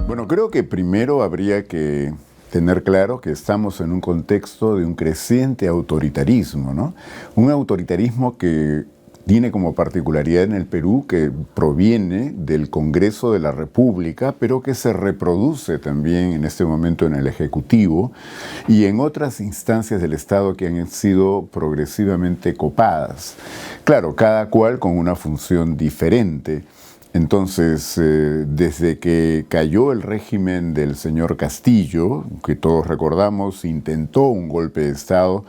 Bueno, creo que primero habría que tener claro que estamos en un contexto de un creciente autoritarismo, ¿no? Un autoritarismo que tiene como particularidad en el Perú que proviene del Congreso de la República, pero que se reproduce también en este momento en el Ejecutivo y en otras instancias del Estado que han sido progresivamente copadas. Claro, cada cual con una función diferente. Entonces, desde que cayó el régimen del señor Castillo, que todos recordamos, intentó un golpe de Estado,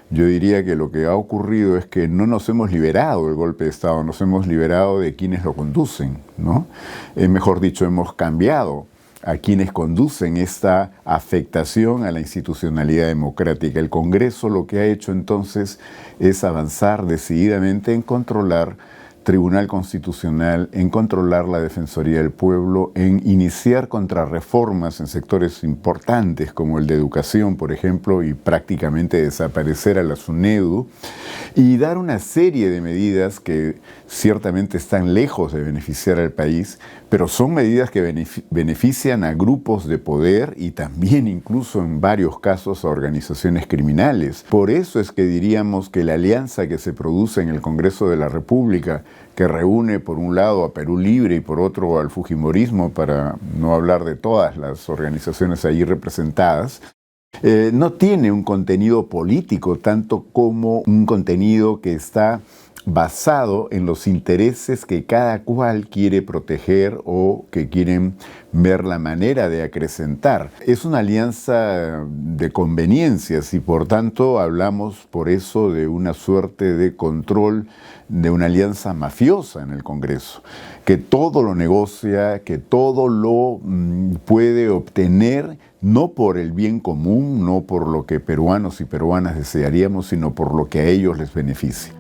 yo diría que lo que ha ocurrido es que no nos hemos liberado del golpe de Estado, nos hemos liberado de quienes lo conducen, ¿no? Mejor dicho, hemos cambiado a quienes conducen esta afectación a la institucionalidad democrática. El Congreso lo que ha hecho entonces es avanzar decididamente en controlar Tribunal Constitucional, en controlar la Defensoría del Pueblo, en iniciar contrarreformas en sectores importantes como el de educación, por ejemplo, y prácticamente desaparecer a la SUNEDU, y dar una serie de medidas que ciertamente están lejos de beneficiar al país, pero son medidas que benefician a grupos de poder y también incluso en varios casos a organizaciones criminales. Por eso es que diríamos que la alianza que se produce en el Congreso de la República, que reúne por un lado a Perú Libre y por otro al Fujimorismo, para no hablar de todas las organizaciones allí representadas, no tiene un contenido político tanto como un contenido que está basado en los intereses que cada cual quiere proteger o que quieren ver la manera de acrecentar. Es una alianza de conveniencias y por tanto hablamos por eso de una suerte de control de una alianza mafiosa en el Congreso, que todo lo negocia, que todo lo puede obtener no por el bien común, no por lo que peruanos y peruanas desearíamos, sino por lo que a ellos les beneficia.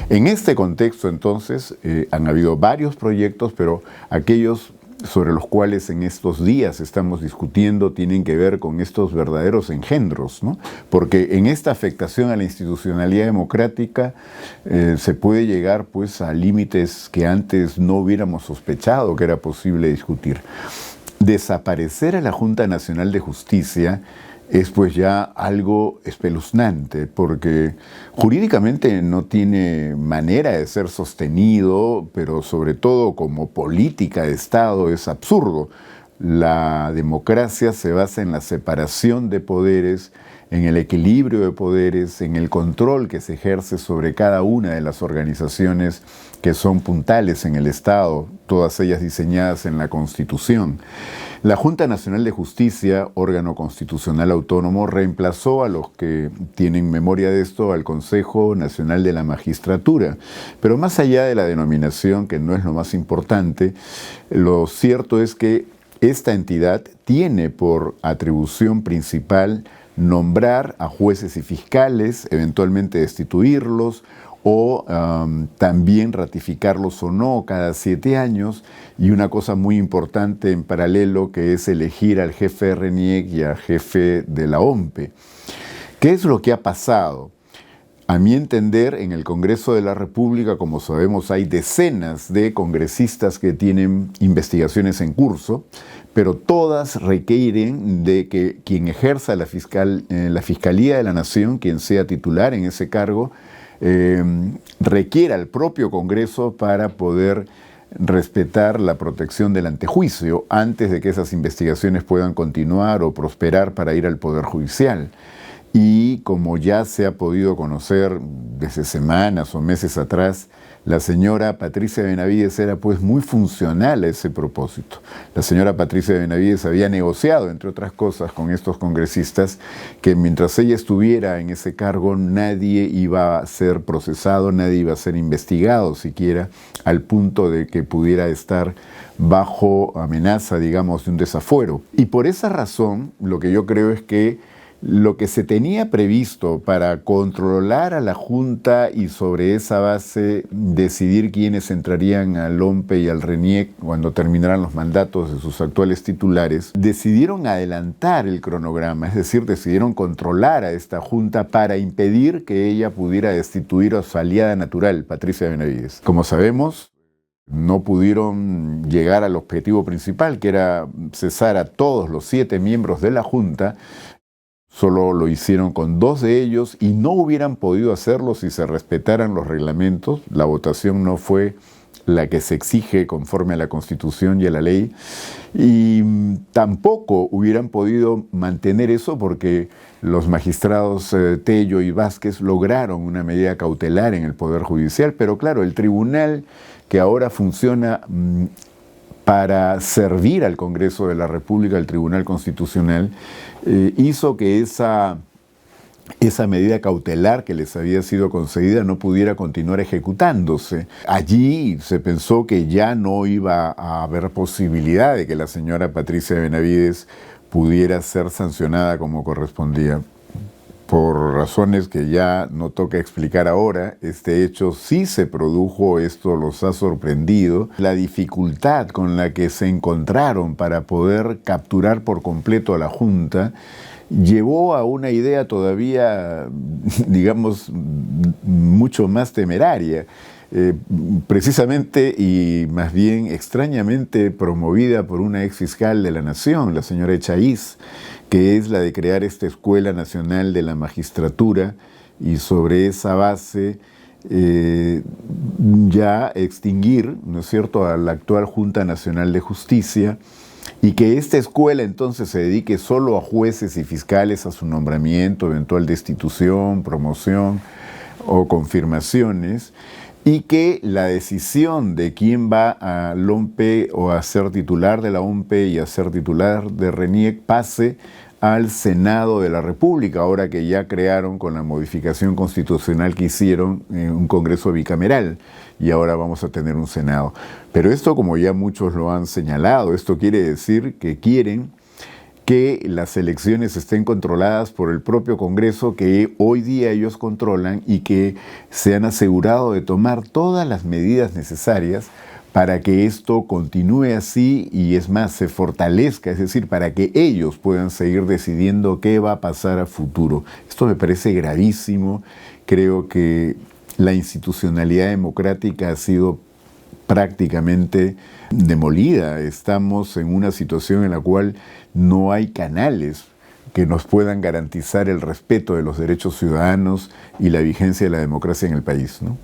En este contexto, entonces, han habido varios proyectos, pero aquellos sobre los cuales en estos días estamos discutiendo tienen que ver con estos verdaderos engendros, ¿no? Porque en esta afectación a la institucionalidad democrática se puede llegar pues a límites que antes no hubiéramos sospechado que era posible discutir. Desaparecer a la Junta Nacional de Justicia es pues ya algo espeluznante, porque jurídicamente no tiene manera de ser sostenido, pero sobre todo como política de Estado es absurdo. La democracia se basa en la separación de poderes, en el equilibrio de poderes, en el control que se ejerce sobre cada una de las organizaciones que son puntales en el Estado, todas ellas diseñadas en la Constitución. La Junta Nacional de Justicia, órgano constitucional autónomo, reemplazó a los que tienen memoria de esto al Consejo Nacional de la Magistratura. Pero más allá de la denominación, que no es lo más importante, lo cierto es que esta entidad tiene por atribución principal nombrar a jueces y fiscales, eventualmente destituirlos o también ratificarlos o no cada 7 años, y una cosa muy importante en paralelo que es elegir al jefe de RENIEC y al jefe de la OMPE. ¿Qué es lo que ha pasado? A mi entender, en el Congreso de la República, como sabemos, hay decenas de congresistas que tienen investigaciones en curso, pero todas requieren de que quien ejerza la Fiscalía de la Nación, quien sea titular en ese cargo, requiera al propio Congreso para poder respetar la protección del antejuicio antes de que esas investigaciones puedan continuar o prosperar para ir al Poder Judicial. Y como ya se ha podido conocer desde semanas o meses atrás, la señora Patricia Benavides era pues muy funcional a ese propósito. La señora Patricia Benavides había negociado, entre otras cosas, con estos congresistas que mientras ella estuviera en ese cargo nadie iba a ser procesado, nadie iba a ser investigado siquiera, al punto de que pudiera estar bajo amenaza, digamos, de un desafuero. Y por esa razón, lo que yo creo es que lo que se tenía previsto para controlar a la Junta y sobre esa base decidir quiénes entrarían al OMPE y al RENIEC cuando terminaran los mandatos de sus actuales titulares, decidieron adelantar el cronograma, es decir, decidieron controlar a esta Junta para impedir que ella pudiera destituir a su aliada natural, Patricia Benavides. Como sabemos, no pudieron llegar al objetivo principal, que era cesar a todos los 7 miembros de la Junta. Solo lo hicieron con 2 de ellos y no hubieran podido hacerlo si se respetaran los reglamentos. La votación no fue la que se exige conforme a la Constitución y a la ley. Y tampoco hubieran podido mantener eso porque los magistrados Tello y Vázquez lograron una medida cautelar en el Poder Judicial. Pero claro, el tribunal que ahora funciona para servir al Congreso de la República, el Tribunal Constitucional, hizo que esa medida cautelar que les había sido concedida no pudiera continuar ejecutándose. Allí se pensó que ya no iba a haber posibilidad de que la señora Patricia Benavides pudiera ser sancionada como correspondía. Por razones que ya no toca explicar ahora, este hecho sí se produjo, esto los ha sorprendido. La dificultad con la que se encontraron para poder capturar por completo a la Junta llevó a una idea todavía, digamos, mucho más temeraria. Precisamente y más bien extrañamente promovida por una ex fiscal de la Nación, la señora Echaiz, que es la de crear esta Escuela Nacional de la Magistratura y sobre esa base ya extinguir, ¿no es cierto?, a la actual Junta Nacional de Justicia y que esta escuela entonces se dedique solo a jueces y fiscales, a su nombramiento, eventual destitución, promoción o confirmaciones, y que la decisión de quién va al OMPE o a ser titular de la OMPE y a ser titular de RENIEC pase al Senado de la República, ahora que ya crearon con la modificación constitucional que hicieron un Congreso bicameral y ahora vamos a tener un Senado. Pero esto, como ya muchos lo han señalado, esto quiere decir que quieren que las elecciones estén controladas por el propio Congreso que hoy día ellos controlan y que se han asegurado de tomar todas las medidas necesarias para que esto continúe así y es más, se fortalezca, es decir, para que ellos puedan seguir decidiendo qué va a pasar a futuro. Esto me parece gravísimo, creo que la institucionalidad democrática ha sido prácticamente demolida. Estamos en una situación en la cual no hay canales que nos puedan garantizar el respeto de los derechos ciudadanos y la vigencia de la democracia en el país, ¿no?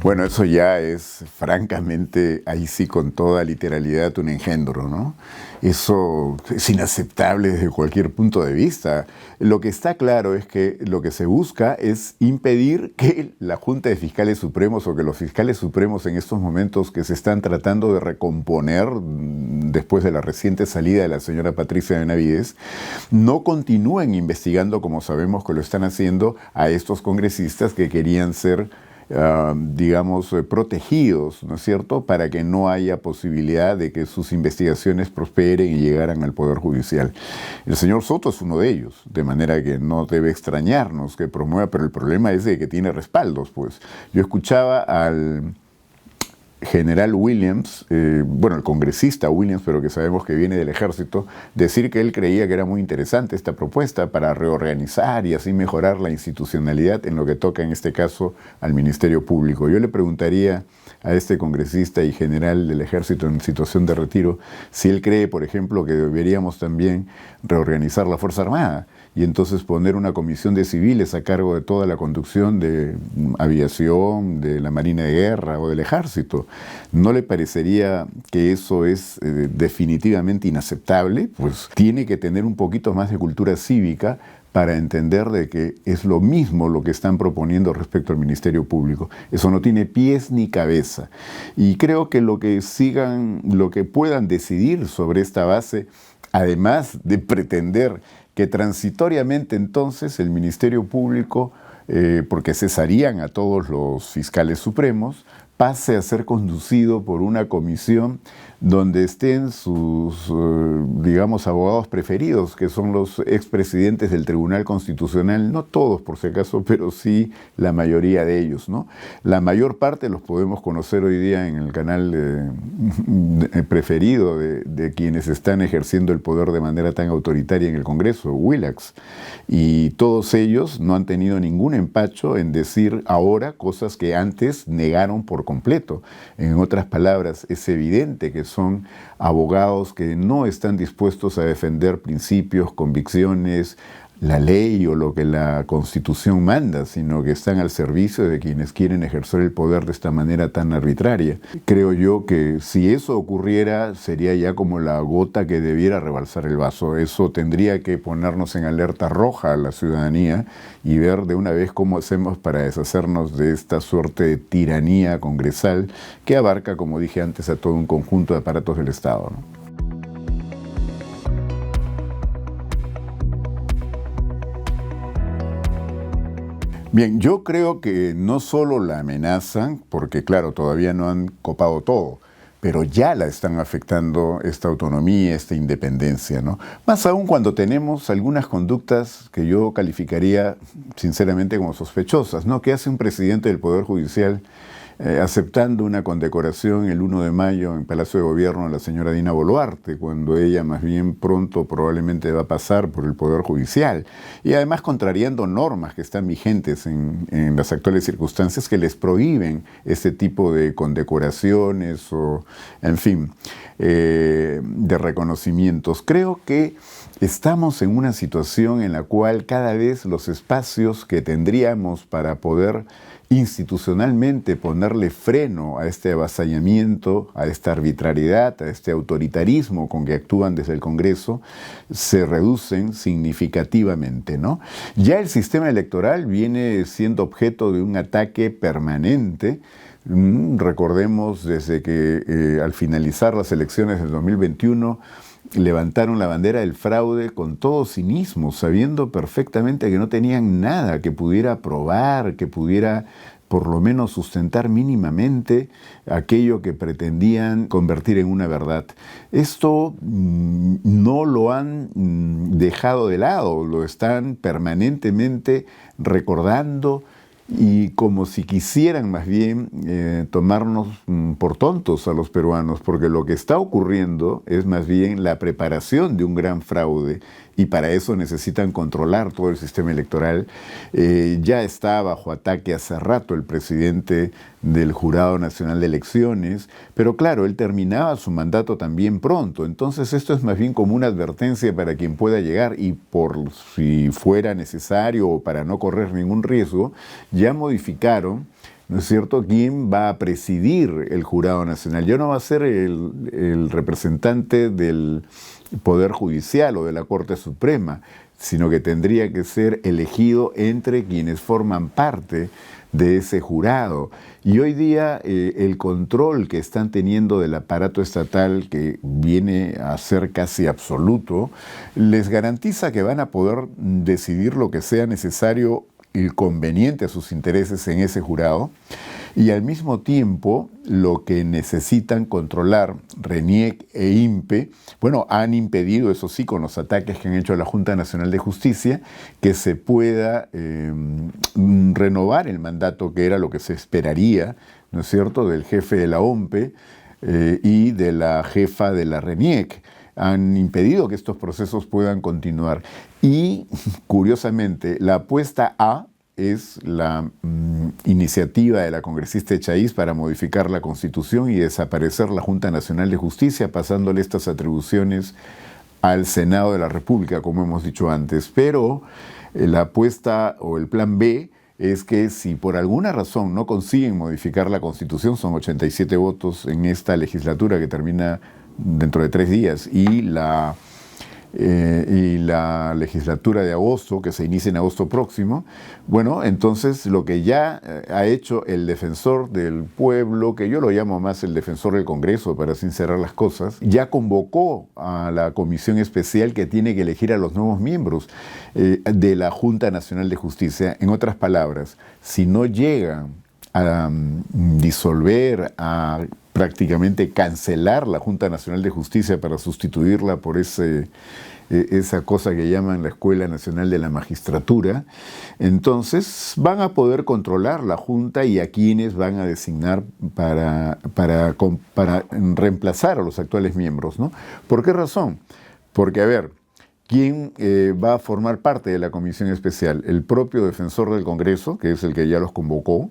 Bueno, eso ya es francamente, ahí sí con toda literalidad, un engendro, ¿no? Eso es inaceptable desde cualquier punto de vista. Lo que está claro es que lo que se busca es impedir que la Junta de Fiscales Supremos o que los fiscales supremos en estos momentos que se están tratando de recomponer después de la reciente salida de la señora Patricia Benavides, no continúen investigando, como sabemos que lo están haciendo, a estos congresistas que querían ser digamos, protegidos, ¿no es cierto?, para que no haya posibilidad de que sus investigaciones prosperen y llegaran al Poder Judicial. El señor Soto es uno de ellos, de manera que no debe extrañarnos que promueva, pero el problema es de que tiene respaldos, pues. Yo escuchaba al general Williams, bueno, el congresista Williams, pero que sabemos que viene del ejército, decir que él creía que era muy interesante esta propuesta para reorganizar y así mejorar la institucionalidad en lo que toca en este caso al Ministerio Público. Yo le preguntaría a este congresista y general del ejército en situación de retiro si él cree, por ejemplo, que deberíamos también reorganizar la Fuerza Armada y entonces poner una comisión de civiles a cargo de toda la conducción de aviación, de la Marina de Guerra o del Ejército. ¿No le parecería que eso es definitivamente inaceptable? Pues tiene que tener un poquito más de cultura cívica para entender de que es lo mismo lo que están proponiendo respecto al Ministerio Público. Eso no tiene pies ni cabeza. Y creo que lo que puedan decidir sobre esta base, además de pretender que transitoriamente entonces el Ministerio Público, porque cesarían a todos los fiscales supremos, pase a ser conducido por una comisión donde estén sus, digamos, abogados preferidos, que son los expresidentes del Tribunal Constitucional, no todos por si acaso, pero sí la mayoría de ellos, ¿no? La mayor parte los podemos conocer hoy día en el canal preferido de quienes están ejerciendo el poder de manera tan autoritaria en el Congreso, Willax. Y todos ellos no han tenido ningún empacho en decir ahora cosas que antes negaron por completo. En otras palabras, es evidente que son abogados que no están dispuestos a defender principios, convicciones, la ley o lo que la Constitución manda, sino que están al servicio de quienes quieren ejercer el poder de esta manera tan arbitraria. Creo yo que si eso ocurriera, sería ya como la gota que debiera rebalsar el vaso. Eso tendría que ponernos en alerta roja a la ciudadanía y ver de una vez cómo hacemos para deshacernos de esta suerte de tiranía congresal que abarca, como dije antes, a todo un conjunto de aparatos del Estado, ¿no? Bien, yo creo que no solo la amenazan, porque claro, todavía no han copado todo, pero ya la están afectando esta autonomía, esta independencia, ¿no? Más aún cuando tenemos algunas conductas que yo calificaría sinceramente como sospechosas, ¿no? ¿Qué hace un presidente del Poder Judicial aceptando una condecoración el 1 de mayo en Palacio de Gobierno a la señora Dina Boluarte, cuando ella más bien pronto probablemente va a pasar por el Poder Judicial? Y además contrariando normas que están vigentes en las actuales circunstancias que les prohíben este tipo de condecoraciones o, en fin, de reconocimientos. Creo que estamos en una situación en la cual cada vez los espacios que tendríamos para poder institucionalmente ponerle freno a este avasallamiento, a esta arbitrariedad, a este autoritarismo con que actúan desde el Congreso, se reducen significativamente, ¿no? Ya el sistema electoral viene siendo objeto de un ataque permanente. Recordemos desde que al finalizar las elecciones del 2021 levantaron la bandera del fraude con todo cinismo, sabiendo perfectamente que no tenían nada que pudiera probar, que pudiera por lo menos sustentar mínimamente aquello que pretendían convertir en una verdad. Esto no lo han dejado de lado, lo están permanentemente recordando, y como si quisieran más bien tomarnos por tontos a los peruanos, porque lo que está ocurriendo es más bien la preparación de un gran fraude, y para eso necesitan controlar todo el sistema electoral. Ya está bajo ataque hace rato el presidente del Jurado Nacional de Elecciones, pero claro, él terminaba su mandato también pronto, entonces esto es más bien como una advertencia para quien pueda llegar, y por si fuera necesario o para no correr ningún riesgo, ya modificaron, ¿no es cierto?, quién va a presidir el Jurado Nacional. Ya no va a ser el representante del Poder Judicial o de la Corte Suprema, sino que tendría que ser elegido entre quienes forman parte de ese jurado. Y hoy día el control que están teniendo del aparato estatal, que viene a ser casi absoluto, les garantiza que van a poder decidir lo que sea necesario y conveniente a sus intereses en ese jurado, y al mismo tiempo lo que necesitan controlar RENIEC e INPE, bueno, han impedido, eso sí, con los ataques que han hecho a la Junta Nacional de Justicia, que se pueda renovar el mandato, que era lo que se esperaría, ¿no es cierto?, del jefe de la OMPE y de la jefa de la RENIEC. Han impedido que estos procesos puedan continuar. Y, curiosamente, la apuesta A es la iniciativa de la congresista Echaíz para modificar la Constitución y desaparecer la Junta Nacional de Justicia, pasándole estas atribuciones al Senado de la República, como hemos dicho antes. Pero la apuesta o el plan B es que si por alguna razón no consiguen modificar la Constitución, son 87 votos en esta legislatura que termina dentro de 3 días, y la legislatura de agosto, que se inicia en agosto próximo, bueno, entonces lo que ya ha hecho el defensor del pueblo, que yo lo llamo más el defensor del Congreso para sincerar las cosas, ya convocó a la comisión especial que tiene que elegir a los nuevos miembros de la Junta Nacional de Justicia. En otras palabras, si no llegan a disolver, a prácticamente cancelar la Junta Nacional de Justicia para sustituirla por esa cosa que llaman la Escuela Nacional de la Magistratura. Entonces van a poder controlar la Junta y a quienes van a designar para reemplazar a los actuales miembros, ¿no? ¿Por qué razón? Porque, a ver, ¿quién va a formar parte de la comisión especial? El propio defensor del Congreso, que es el que ya los convocó.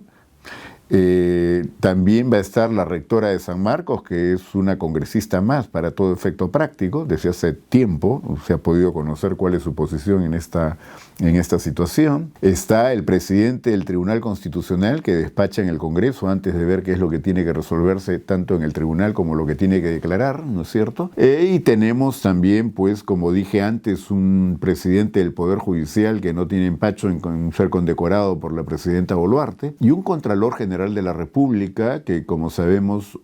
También va a estar la rectora de San Marcos, que es una congresista más para todo efecto práctico. Desde hace tiempo se ha podido conocer cuál es su posición en esta situación. Está el presidente del Tribunal Constitucional, que despacha en el Congreso antes de ver qué es lo que tiene que resolverse tanto en el tribunal como lo que tiene que declarar, ¿no es cierto? Y tenemos también, pues, como dije antes, un presidente del Poder Judicial que no tiene empacho en ser condecorado por la presidenta Boluarte, y un Contralor General de la República que, como sabemos,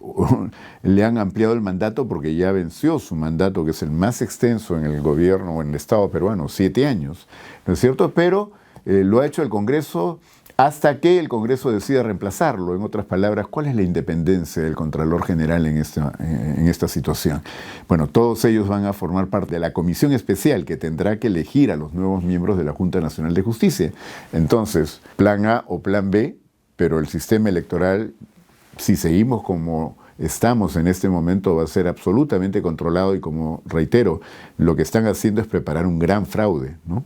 le han ampliado el mandato porque ya venció su mandato, que es el más extenso en el gobierno o en el Estado peruano, 7 años, ¿no es cierto? Pero lo ha hecho el Congreso hasta que el Congreso decida reemplazarlo. En otras palabras, ¿cuál es la independencia del Contralor General en esta situación? Bueno, todos ellos van a formar parte de la comisión especial que tendrá que elegir a los nuevos miembros de la Junta Nacional de Justicia. Entonces, plan A o plan B, pero el sistema electoral, si seguimos como estamos en este momento, va a ser absolutamente controlado y, como reitero, lo que están haciendo es preparar un gran fraude, ¿no?